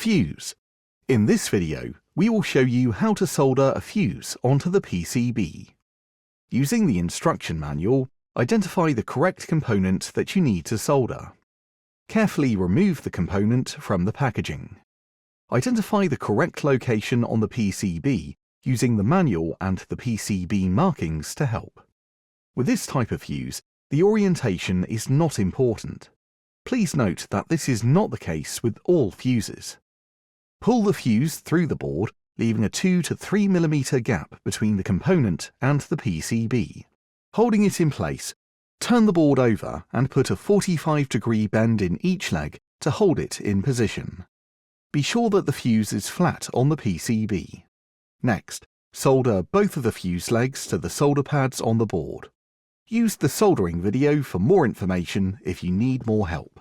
Fuse. In this video, we will show you how to solder a fuse onto the PCB. Using the instruction manual, identify the correct component that you need to solder. Carefully remove the component from the packaging. Identify the correct location on the PCB using the manual and the PCB markings to help. With this type of fuse, the orientation is not important. Please note that this is not the case with all fuses. Pull the fuse through the board, leaving a 2 to 3 mm gap between the component and the PCB. Holding it in place, turn the board over and put a 45-degree bend in each leg to hold it in position. Be sure that the fuse is flat on the PCB. Next, solder both of the fuse legs to the solder pads on the board. Use the soldering video for more information if you need more help.